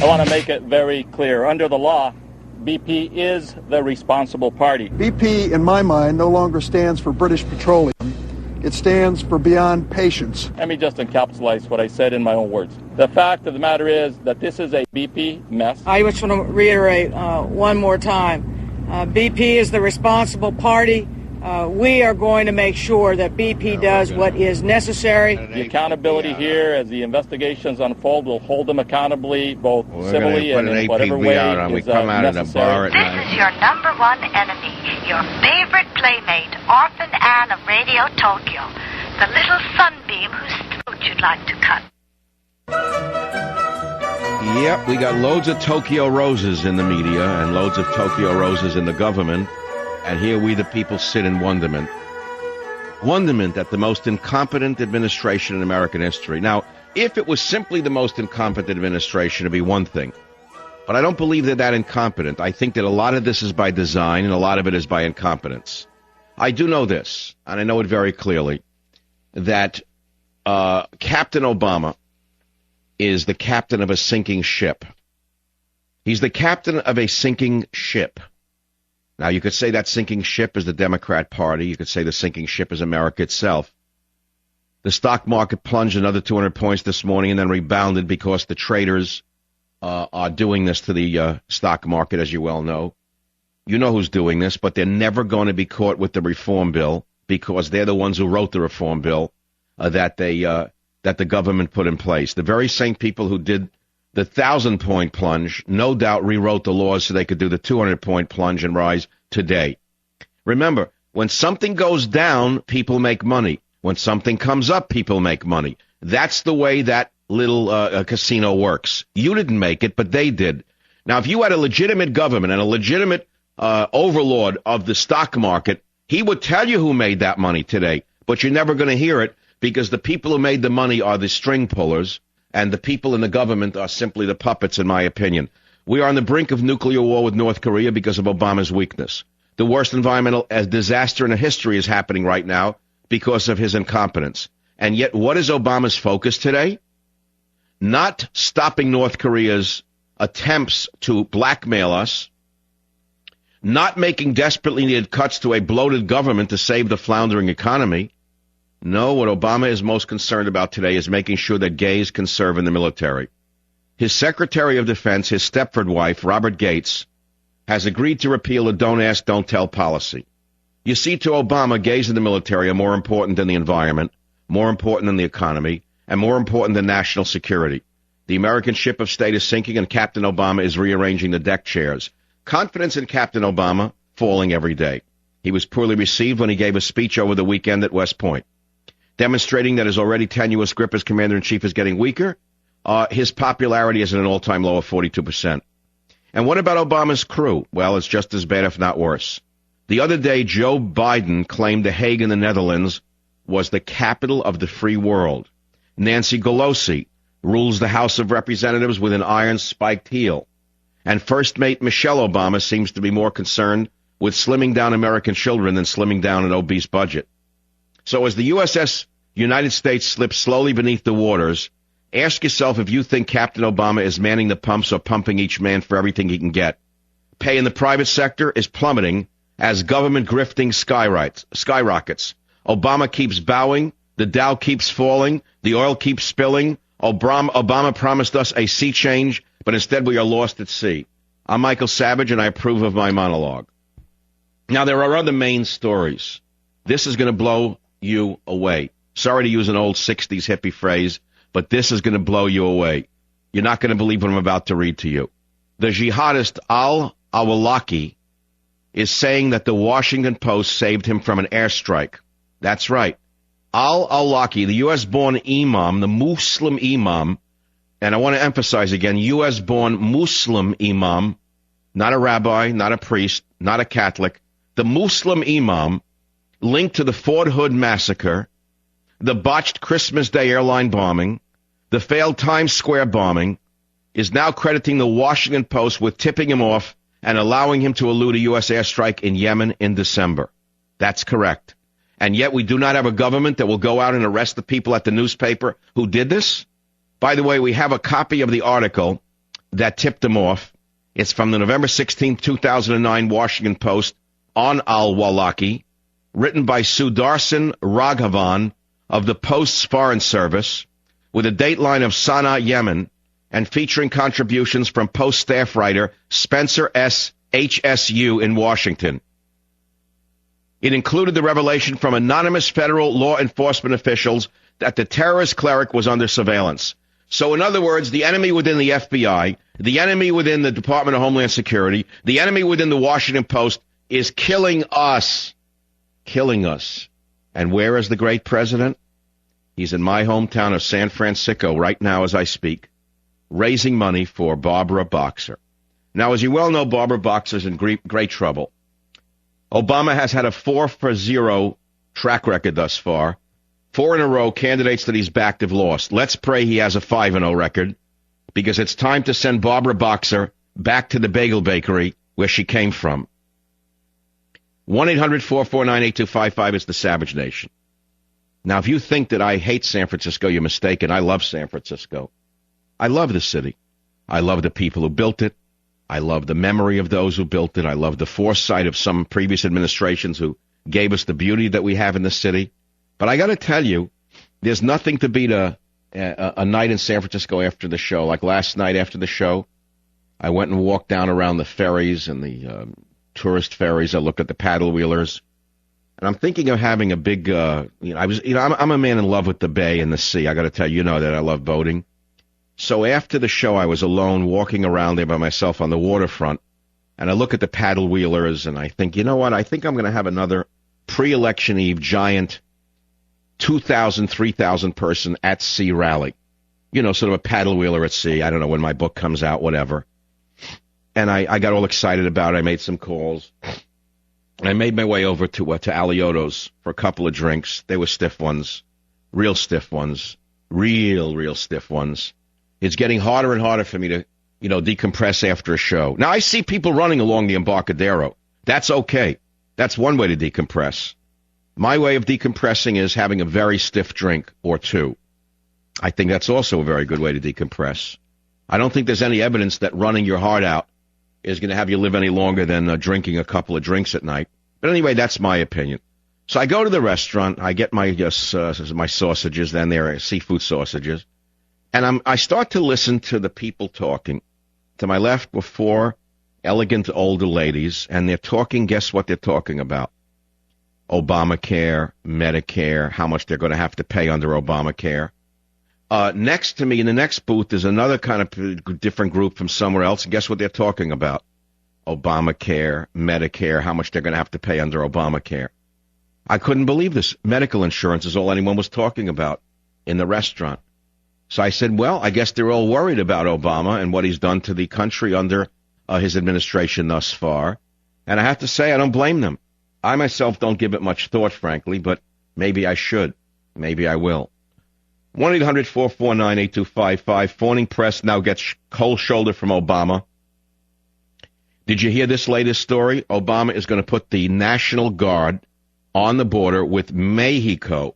I want to make it very clear. Under the law, BP is the responsible party. BP, in my mind, no longer stands for British Petroleum. It stands for beyond patience. Let me just encapsulate what I said in my own words. The fact of the matter is that this is a BP mess. I just want to reiterate one more time. BP is the responsible party. We are going to make sure that BP does what is necessary. The accountability here, as the investigations unfold, will hold them accountably, both civilly and in whatever way is necessary. This is your number one enemy, your favorite playmate, Orphan Anne of Radio Tokyo, the little sunbeam whose throat you'd like to cut. Yep, we got loads of Tokyo roses in the media and loads of Tokyo roses in the government. And here we the people sit in wonderment. Wonderment at the most incompetent administration in American history. Now, if it was simply the most incompetent administration, it'd be one thing. But I don't believe they're that incompetent. I think that a lot of this is by design and a lot of it is by incompetence. I do know this, and I know it very clearly, that Captain Obama is the captain of a sinking ship. He's the captain of a sinking ship. Now, you could say that sinking ship is the Democrat Party. You could say the sinking ship is America itself. The stock market plunged another 200 points this morning and then rebounded because the traders are doing this to the stock market, as you well know. You know who's doing this, but they're never going to be caught with the reform bill because they're the ones who wrote the reform bill that the government put in place. The very same people who did the 1,000-point plunge, no doubt rewrote the laws so they could do the 200-point plunge and rise today. Remember, when something goes down, people make money. When something comes up, people make money. That's the way that little casino works. You didn't make it, but they did. Now, if you had a legitimate government and a legitimate overlord of the stock market, he would tell you who made that money today, but you're never going to hear it because the people who made the money are the string pullers. And the people in the government are simply the puppets, in my opinion. We are on the brink of nuclear war with North Korea because of Obama's weakness. The worst environmental disaster in history is happening right now because of his incompetence. And yet, what is Obama's focus today? Not stopping North Korea's attempts to blackmail us, not making desperately needed cuts to a bloated government to save the floundering economy. No, what Obama is most concerned about today is making sure that gays can serve in the military. His Secretary of Defense, his Stepford wife, Robert Gates, has agreed to repeal the don't ask, don't tell policy. You see, to Obama, gays in the military are more important than the environment, more important than the economy, and more important than national security. The American ship of state is sinking, and Captain Obama is rearranging the deck chairs. Confidence in Captain Obama falling every day. He was poorly received when he gave a speech over the weekend at West Point, demonstrating that his already tenuous grip as commander-in-chief is getting weaker. His popularity is at an all-time low of 42%. And what about Obama's crew? Well, it's just as bad, if not worse. The other day, Joe Biden claimed The Hague in the Netherlands was the capital of the free world. Nancy Pelosi rules the House of Representatives with an iron-spiked heel. And First Mate Michelle Obama seems to be more concerned with slimming down American children than slimming down an obese budget. So as the USS United States slips slowly beneath the waters, ask yourself if you think Captain Obama is manning the pumps or pumping each man for everything he can get. Pay in the private sector is plummeting as government grifting skyrockets. Obama keeps bowing, the Dow keeps falling, the oil keeps spilling. Obama promised us a sea change, but instead we are lost at sea. I'm Michael Savage, and I approve of my monologue. Now, there are other main stories. This is going to blow you away. Sorry to use an old 60s hippie phrase, but this is going to blow you away. You're not going to believe what I'm about to read to you. The jihadist al-Awlaki is saying that the Washington Post saved him from an airstrike. That's right. Al-Awlaki, the U.S.-born imam, the Muslim imam, and I want to emphasize again, U.S.-born Muslim imam, not a rabbi, not a priest, not a Catholic, the Muslim imam linked to the Fort Hood massacre, the botched Christmas Day airline bombing, the failed Times Square bombing, is now crediting the Washington Post with tipping him off and allowing him to elude a U.S. airstrike in Yemen in December. That's correct. And yet we do not have a government that will go out and arrest the people at the newspaper who did this. By the way, we have a copy of the article that tipped him off. It's from the November 16, 2009 Washington Post on al-Awlaki, written by Sudarshan Raghavan of the Post's Foreign Service, with a dateline of Sana'a, Yemen, and featuring contributions from Post staff writer Spencer S. HSU in Washington. It included the revelation from anonymous federal law enforcement officials that the terrorist cleric was under surveillance. So in other words, the enemy within the FBI, the enemy within the Department of Homeland Security, the enemy within the Washington Post is killing us. Killing us. And where is the great president? He's in my hometown of San Francisco right now as I speak, raising money for Barbara Boxer. Now, as you well know, Barbara Boxer's in great trouble. Obama has had a 4-for-0 track record thus far. 4 in a row, candidates that he's backed have lost. Let's pray he has a 5-0 record, because it's time to send Barbara Boxer back to the bagel bakery where she came from. 1-800-449-8255 is the Savage Nation. Now, if you think that I hate San Francisco, you're mistaken. I love San Francisco. I love the city. I love the people who built it. I love the memory of those who built it. I love the foresight of some previous administrations who gave us the beauty that we have in the city. But I got to tell you, there's nothing to beat a night in San Francisco after the show. Like last night after the show, I went and walked down around the ferries and the tourist ferries. I looked at the paddle wheelers, and I'm thinking of having a big. I'm a man in love with the bay and the sea. I got to tell you, that I love boating. So after the show, I was alone walking around there by myself on the waterfront, and I look at the paddle wheelers, and I think, you know what? I think I'm going to have another pre-election eve giant 2,000, 3,000 person at sea rally. Sort of a paddle wheeler at sea. I don't know when my book comes out, whatever. And I got all excited about it. I made some calls. I made my way over to Alioto's for a couple of drinks. They were stiff ones, real stiff ones, real stiff ones. It's getting harder and harder for me to, decompress after a show. Now, I see people running along the Embarcadero. That's okay. That's one way to decompress. My way of decompressing is having a very stiff drink or two. I think that's also a very good way to decompress. I don't think there's any evidence that running your heart out is going to have you live any longer than drinking a couple of drinks at night. But anyway, that's my opinion. So I go to the restaurant. I get my sausages. Then there are seafood sausages. And I start to listen to the people talking. To my left were 4 elegant older ladies, and they're talking, guess what they're talking about? Obamacare, Medicare, how much they're going to have to pay under Obamacare. Next to me in the next booth is another kind of different group from somewhere else, and guess what they're talking about? Obamacare, Medicare, how much they're going to have to pay under Obamacare. I couldn't believe this. Medical insurance is all anyone was talking about in the restaurant. So I said, well, I guess they're all worried about Obama and what he's done to the country under his administration thus far. And I have to say, I don't blame them. I myself don't give it much thought, frankly, but maybe I should. Maybe I will. 1-800-449-8255. Fawning Press now gets cold shoulder from Obama. Did you hear this latest story? Obama is going to put the National Guard on the border with Mexico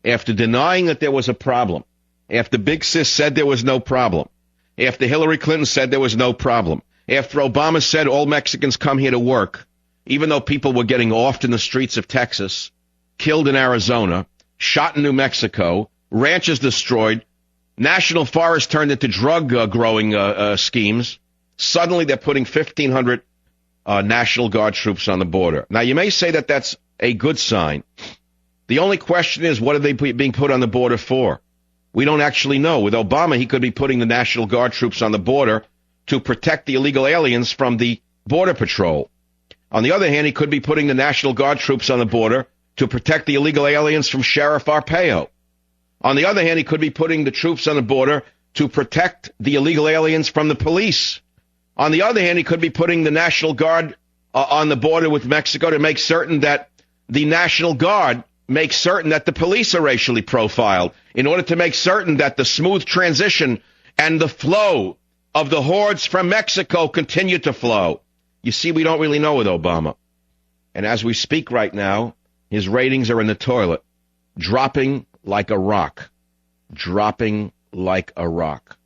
after denying that there was a problem. After Big Sis said there was no problem. After Hillary Clinton said there was no problem. After Obama said all Mexicans come here to work, even though people were getting offed in the streets of Texas, killed in Arizona, shot in New Mexico, ranches destroyed, national forests turned into drug growing schemes. Suddenly they're putting 1,500 National Guard troops on the border. Now, you may say that that's a good sign. The only question is, what are they being put on the border for? We don't actually know. With Obama, he could be putting the National Guard troops on the border to protect the illegal aliens from the Border Patrol. On the other hand, he could be putting the National Guard troops on the border to protect the illegal aliens from Sheriff Arpaio. On the other hand, he could be putting the troops on the border to protect the illegal aliens from the police. On the other hand, he could be putting the National Guard on the border with Mexico to make certain that the National Guard makes certain that the police are racially profiled, in order to make certain that the smooth transition and the flow of the hordes from Mexico continue to flow. You see, we don't really know with Obama. And as we speak right now, his ratings are in the toilet, dropping like a rock. Dropping like a rock.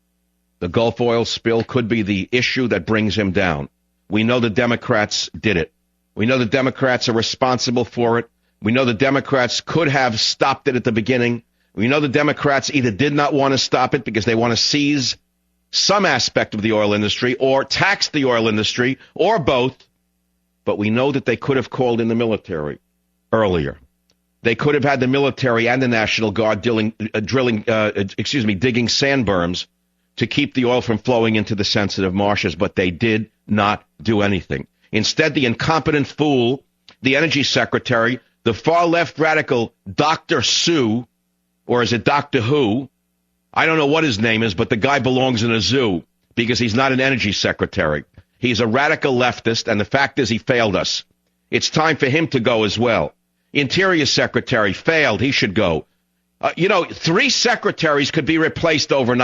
The Gulf oil spill could be the issue that brings him down. We know the Democrats did it. We know the Democrats are responsible for it. We know the Democrats could have stopped it at the beginning. We know the Democrats either did not want to stop it because they want to seize some aspect of the oil industry or tax the oil industry or both. But we know that they could have called in the military earlier. They could have had the military and the National Guard digging sand berms to keep the oil from flowing into the sensitive marshes, but they did not do anything. Instead, the incompetent fool, the energy secretary, the far-left radical Dr. Sue, or is it Doctor Who? I don't know what his name is, but the guy belongs in a zoo because he's not an energy secretary. He's a radical leftist, and the fact is he failed us. It's time for him to go as well. Interior Secretary failed. He should go. 3 secretaries could be replaced overnight.